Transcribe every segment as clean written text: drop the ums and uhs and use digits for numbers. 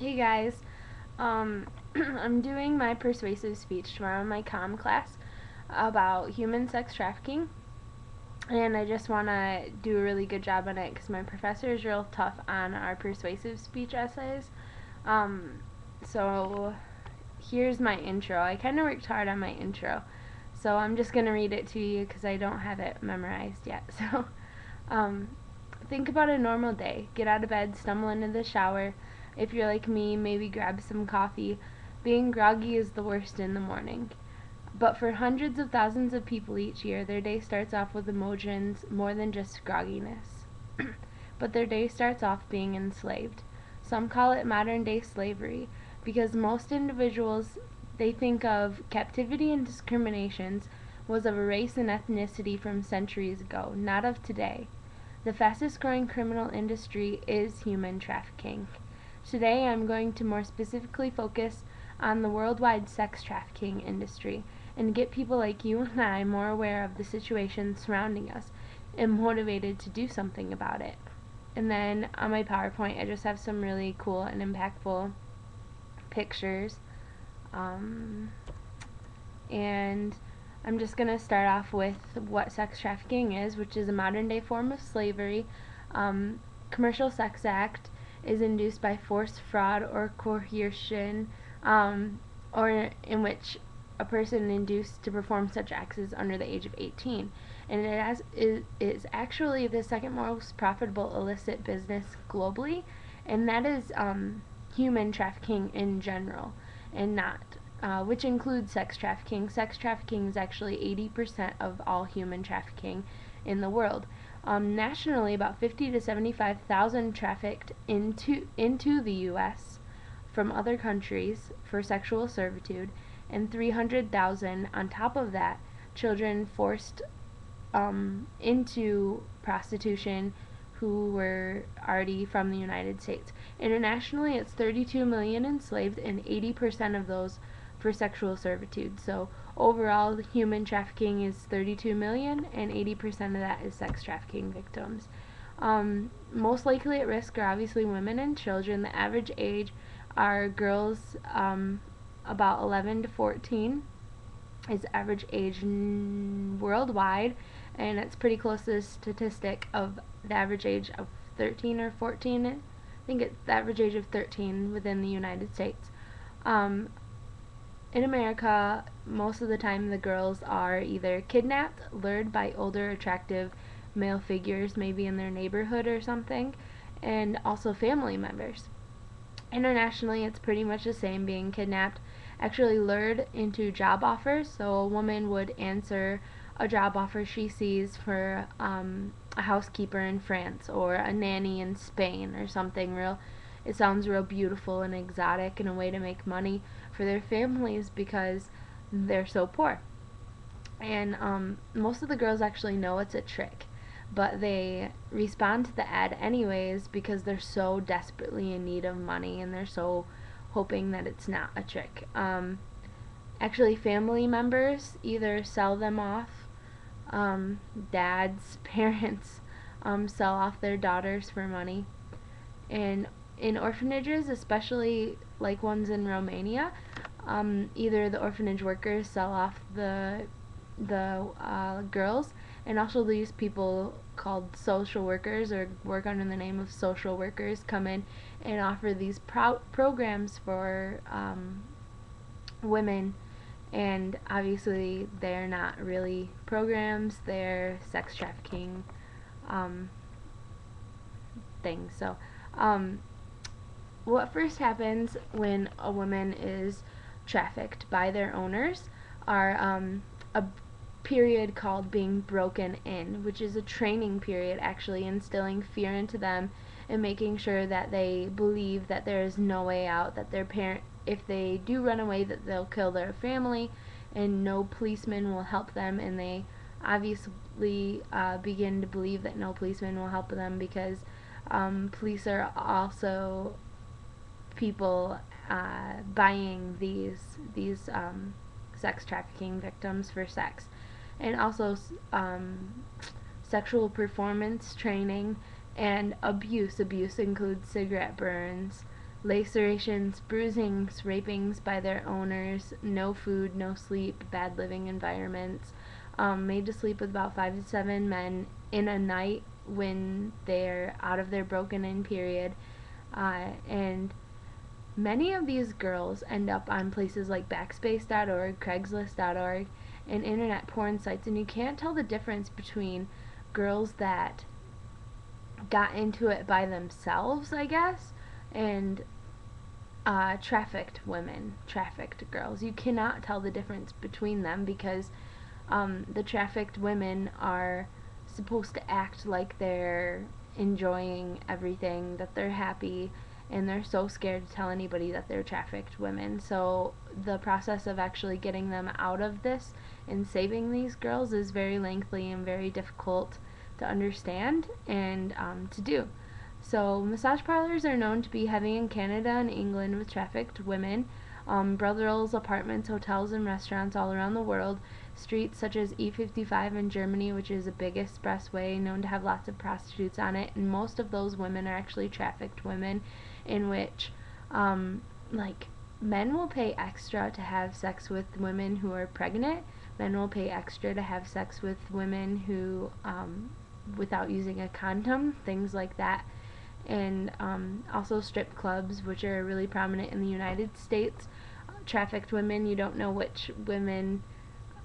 Hey guys, I'm doing my persuasive speech tomorrow in my comm class about human sex trafficking, and I just want to do a really good job on it because my professor is real tough on our persuasive speech essays. Um, so here's my intro. I kind of worked hard on my intro, so I'm just going to read it to you because I don't have it memorized yet. So, um, think about a normal day. Get out of bed, stumble into the shower. If you're like me, maybe grab some coffee. Being groggy is the worst in the morning. But for hundreds of thousands of people each year, their day starts off with emotions more than just grogginess. But their day starts off being enslaved. Some call it modern day slavery because most individuals they think of captivity and discriminations was of a race and ethnicity from centuries ago, not of today. The fastest growing criminal industry is human trafficking. Today I'm going to more specifically focus on the worldwide sex trafficking industry and get people like you and I more aware of the situation surrounding us and motivated to do something about it. And then on my PowerPoint, I just have some really cool and impactful pictures. Um, and I'm just going to start off with what sex trafficking is, which is a modern day form of slavery. Commercial Sex Act is induced by force, fraud, or coercion, or in which a person induced to perform such acts is under the age of 18. And it is actually the second most profitable illicit business globally, and that is human trafficking in general, and not which includes sex trafficking. Sex trafficking is actually 80% of all human trafficking in the world. Nationally, about 50 to 75,000 trafficked into the U.S. from other countries for sexual servitude, and 300,000 on top of that children forced into prostitution who were already from the United States. Internationally, it's 32 million enslaved, and 80% of those for sexual servitude. So overall, human trafficking is 32 million, and 80% of that is sex trafficking victims. Most likely at risk are obviously women and children. The average age are girls about 11 to 14 is average age worldwide, and it's pretty close to the statistic of the average age of 13 or 14. I think it's the average age of 13 within the United States. In America, most of the time the girls are either kidnapped, lured by older, attractive male figures, maybe in their neighborhood or something, and also family members. Internationally, it's pretty much the same, being kidnapped, actually lured into job offers. So a woman would answer a job offer she sees for a housekeeper in France or a nanny in Spain or something real. It sounds real beautiful and exotic and a way to make money for their families because they're so poor. And most of the girls actually know it's a trick, but they respond to the ad anyways because they're so desperately in need of money and they're so hoping that it's not a trick. Actually, family members either sell them off, dads, parents sell off their daughters for money. And in orphanages, especially like ones in Romania, either the orphanage workers sell off the girls, and also these people called social workers or work under the name of social workers come in and offer these programs for women, and obviously they're not really programs, they're sex trafficking things. So what first happens when a woman is trafficked by their owners are a period called being broken in, which is a training period, actually instilling fear into them and making sure that they believe that there is no way out, that their parent, if they do run away, that they'll kill their family and no policeman will help them, and they obviously begin to believe that no policeman will help them because police are also people buying these sex trafficking victims for sex, and also sexual performance training and abuse. Abuse includes cigarette burns, lacerations, bruisings, rapings by their owners, no food, no sleep, bad living environments, made to sleep with about 5 to 7 men in a night when they're out of their broken in period. And many of these girls end up on places like Backspace.org, Craigslist.org, and internet porn sites, and you can't tell the difference between girls that got into it by themselves, I guess, and trafficked women, trafficked girls. You cannot tell the difference between them because the trafficked women are supposed to act like they're enjoying everything, that they're happy, and they're so scared to tell anybody that they're trafficked women. So the process of actually getting them out of this and saving these girls is very lengthy and very difficult to understand and to do. So massage parlors are known to be heavy in Canada and England with trafficked women. Brothels, apartments, hotels, and restaurants all around the world. Streets such as E55 in Germany, which is a big expressway known to have lots of prostitutes on it, and most of those women are actually trafficked women, in which like men will pay extra to have sex with women who are pregnant. Men will pay extra to have sex with women who without using a condom, things like that. And also strip clubs, which are really prominent in the United States. Trafficked women, you don't know which women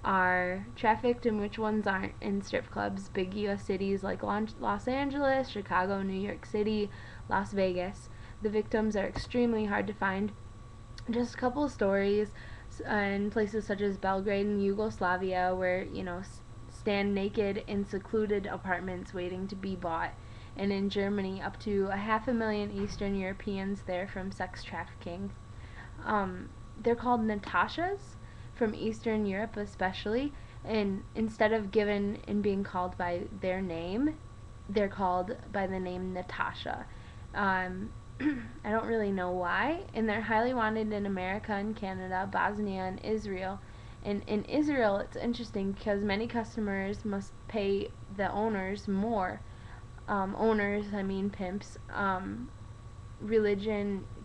are trafficked and which ones aren't in strip clubs. Big US cities like Los Angeles, Chicago, New York City, Las Vegas. The victims are extremely hard to find. Just a couple of stories in places such as Belgrade and Yugoslavia where, stand naked in secluded apartments waiting to be bought. And in Germany, up to 500,000 Eastern Europeans there from sex trafficking. They're called Natashas from Eastern Europe especially, and instead of given and being called by their name, they're called by the name Natasha. I don't really know why, and they're highly wanted in America and Canada, Bosnia, and Israel. And in Israel, it's interesting because many customers must pay the owners more. I mean pimps,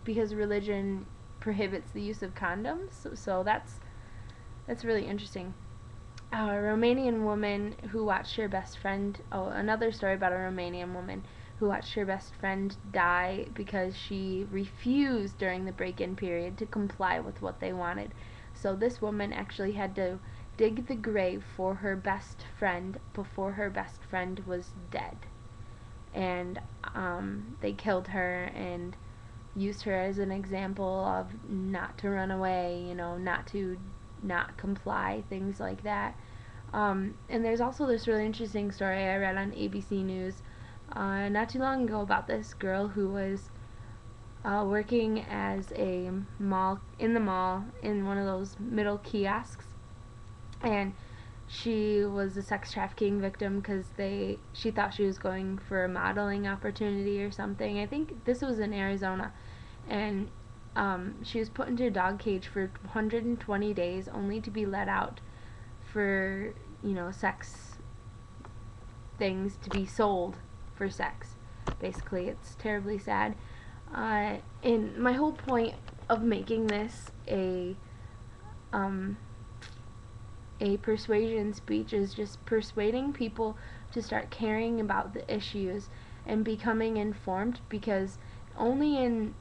because religion prohibits the use of condoms, so that's really interesting. A Romanian woman who watched her best friend, another story about a Romanian woman who watched her best friend die because she refused during the break-in period to comply with what they wanted. So this woman actually had to dig the grave for her best friend before her best friend was dead. And they killed her and used her as an example of not to run away, not to not comply, things like that. And there's also this really interesting story I read on ABC News not too long ago about this girl who was working as a mall in one of those middle kiosks, and she was a sex trafficking victim because she thought she was going for a modeling opportunity or something. I think this was in Arizona, and she was put into a dog cage for 120 days only to be let out for sex things to be sold for sex. Basically, it's terribly sad. And my whole point of making this a persuasion speech is just persuading people to start caring about the issues and becoming informed, because only in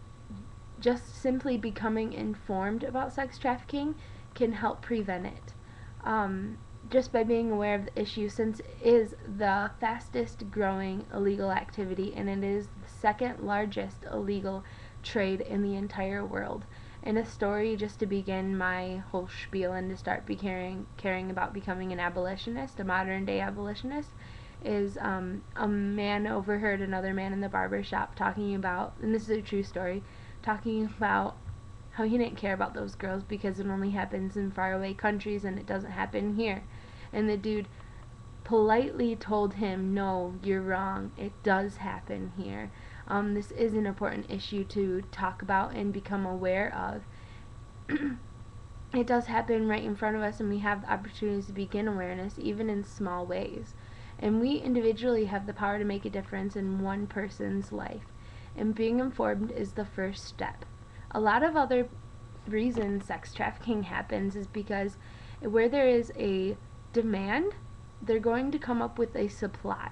just simply becoming informed about sex trafficking can help prevent it. Just by being aware of the issue, since it is the fastest growing illegal activity and it is the second largest illegal trade in the entire world. And a story just to begin my whole spiel and to start caring about becoming an abolitionist, a modern day abolitionist, is a man overheard another man in the barber shop talking about, and this is a true story, talking about how he didn't care about those girls because it only happens in faraway countries and it doesn't happen here. And the dude politely told him, no, you're wrong, it does happen here. This is an important issue to talk about and become aware of. It does happen right in front of us, and we have the opportunities to begin awareness even in small ways. And we individually have the power to make a difference in one person's life. and being informed is the first step. A lot of other reasons sex trafficking happens is because where there is a demand, they're going to come up with a supply.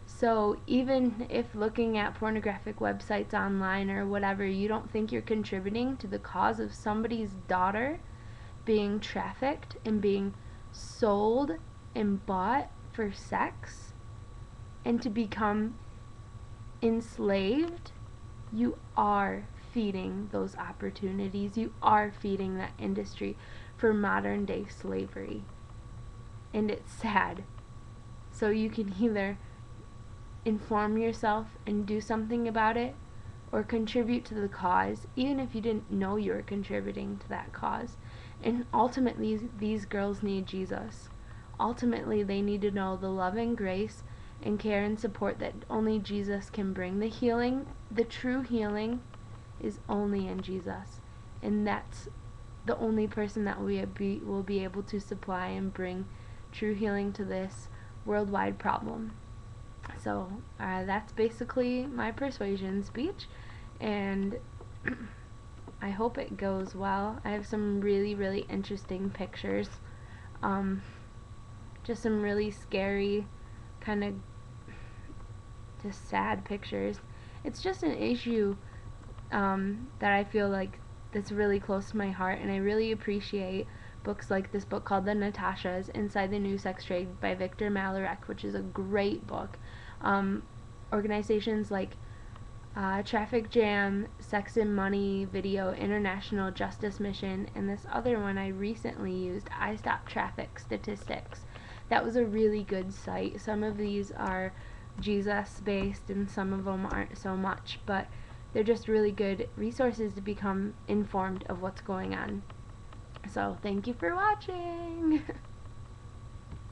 So even if looking at pornographic websites online or whatever, you don't think you're contributing to the cause of somebody's daughter being trafficked and being sold and bought for sex and to become enslaved, you are feeding those opportunities. You are feeding that industry for modern day slavery. And it's sad. So you can either inform yourself and do something about it, or contribute to the cause, even if you didn't know you were contributing to that cause. And ultimately, these girls need Jesus. Ultimately, they need to know the love and grace and care and support that only Jesus can bring. The healing, the true healing, is only in Jesus. And that's the only person that will be able to supply and bring true healing to this worldwide problem. So that's basically my persuasion speech, and I hope it goes well. I have some really, really interesting pictures, just some really scary, kind of just sad pictures. It's just an issue that I feel like that's really close to my heart, and I really appreciate books like this book called The Natashas, Inside the New Sex Trade by Victor Malarek, which is a great book. Organizations like Traffic Jam, Sex and Money Video, International Justice Mission, and this other one I recently used, I Stop Traffic Statistics. That was a really good site. Some of these are Jesus based and some of them aren't so much, but they're just really good resources to become informed of what's going on. So thank you for watching.